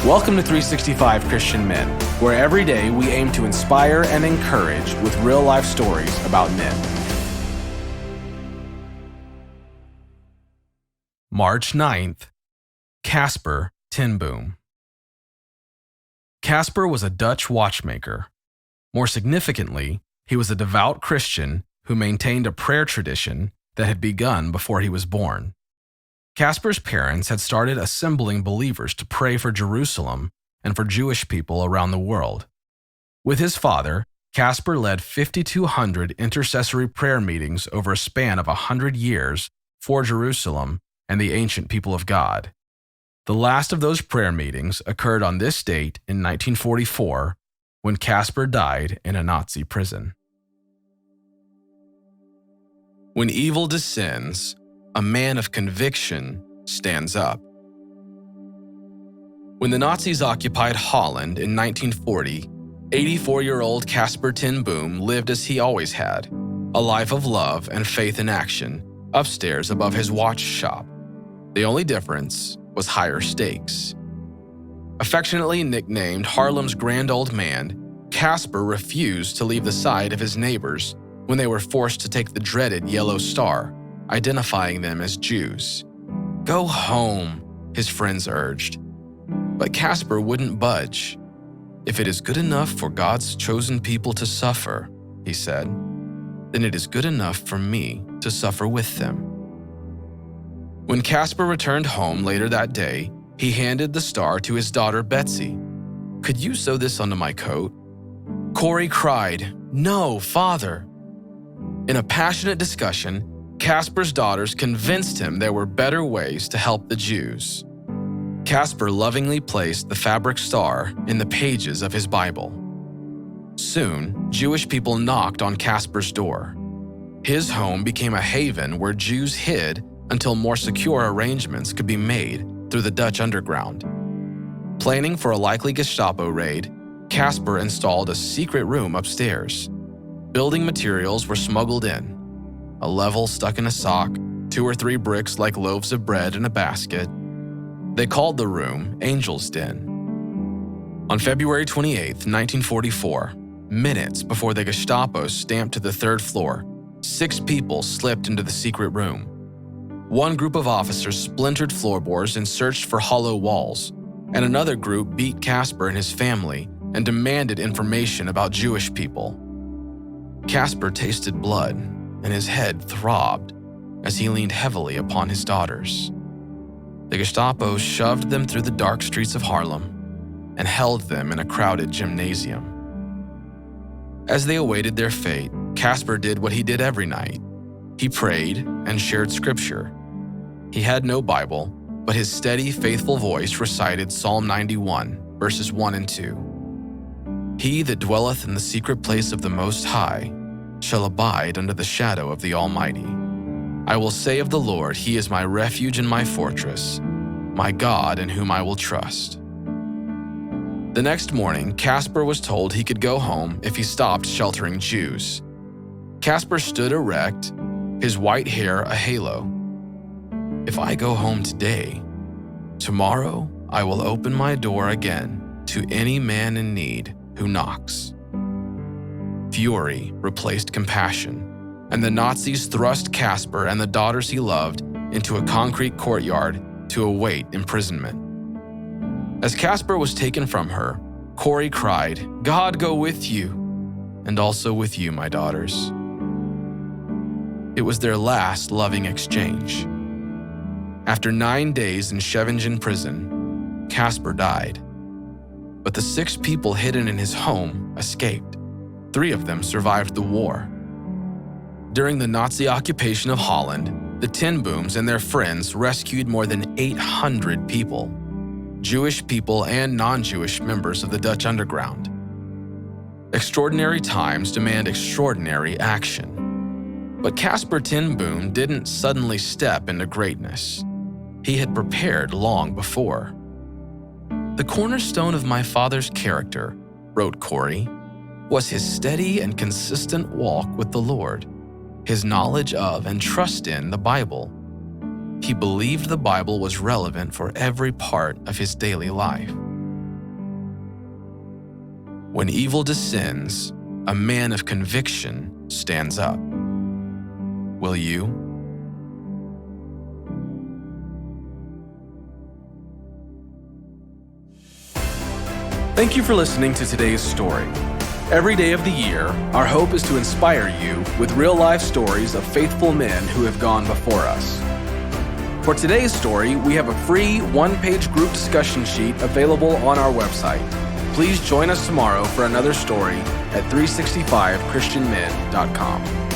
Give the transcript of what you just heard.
Welcome to 365 Christian Men, where every day we aim to inspire and encourage with real-life stories about men. March 9th, Casper Tin Boom. Casper was a Dutch watchmaker. More significantly, he was a devout Christian who maintained a prayer tradition that had begun before he was born. Casper's parents had started assembling believers to pray for Jerusalem and for Jewish people around the world. With his father, Casper led 5,200 intercessory prayer meetings over a span of 100 years for Jerusalem and the ancient people of God. The last of those prayer meetings occurred on this date in 1944, when Casper died in a Nazi prison. When evil descends, a man of conviction stands up. When the Nazis occupied Holland in 1940, 84-year-old Casper Tin Boom lived as he always had, a life of love and faith in action, upstairs above his watch shop. The only difference was higher stakes. Affectionately nicknamed Haarlem's Grand Old Man, Casper refused to leave the side of his neighbors when they were forced to take the dreaded yellow star, identifying them as Jews. "Go home," his friends urged. But Casper wouldn't budge. "If it is good enough for God's chosen people to suffer," he said, "then it is good enough for me to suffer with them." When Casper returned home later that day, he handed the star to his daughter Betsy. "Could you sew this onto my coat?" Corey cried, "No, Father." In a passionate discussion, Casper's daughters convinced him there were better ways to help the Jews. Casper lovingly placed the fabric star in the pages of his Bible. Soon, Jewish people knocked on Casper's door. His home became a haven where Jews hid until more secure arrangements could be made through the Dutch underground. Planning for a likely Gestapo raid, Casper installed a secret room upstairs. Building materials were smuggled in. A level stuck in a sock, 2 or 3 bricks like loaves of bread in a basket. They called the room Angel's Den. On February 28, 1944, minutes before the Gestapo stamped to the 3rd floor, 6 people slipped into the secret room. One group of officers splintered floorboards and searched for hollow walls, and another group beat Casper and his family and demanded information about Jewish people. Casper tasted blood, and his head throbbed as he leaned heavily upon his daughters. The Gestapo shoved them through the dark streets of Haarlem and held them in a crowded gymnasium. As they awaited their fate, Casper did what he did every night. He prayed and shared scripture. He had no Bible, but his steady, faithful voice recited Psalm 91, verses 1 and 2. "He that dwelleth in the secret place of the Most High shall abide under the shadow of the Almighty. I will say of the Lord, He is my refuge and my fortress, my God in whom I will trust." The next morning, Casper was told he could go home if he stopped sheltering Jews. Casper stood erect, his white hair a halo. "If I go home today, tomorrow I will open my door again to any man in need who knocks." Fury replaced compassion, and the Nazis thrust Casper and the daughters he loved into a concrete courtyard to await imprisonment. As Casper was taken from her, Corey cried, "God go with you, and also with you, my daughters." It was their last loving exchange. After 9 days in Scheveningen prison, Casper died. But the 6 people hidden in his home escaped. 3 of them survived the war. During the Nazi occupation of Holland, the Tin Booms and their friends rescued more than 800 people, Jewish people and non-Jewish members of the Dutch underground. Extraordinary times demand extraordinary action. But Casper Tin Boom didn't suddenly step into greatness. He had prepared long before. "The cornerstone of my father's character," wrote Corey, "was his steady and consistent walk with the Lord, his knowledge of and trust in the Bible. He believed the Bible was relevant for every part of his daily life. When evil descends, a man of conviction stands up. Will you? Thank you for listening to today's story. Every day of the year, our hope is to inspire you with real-life stories of faithful men who have gone before us. For today's story, we have a free one-page group discussion sheet available on our website. Please join us tomorrow for another story at 365christianmen.com.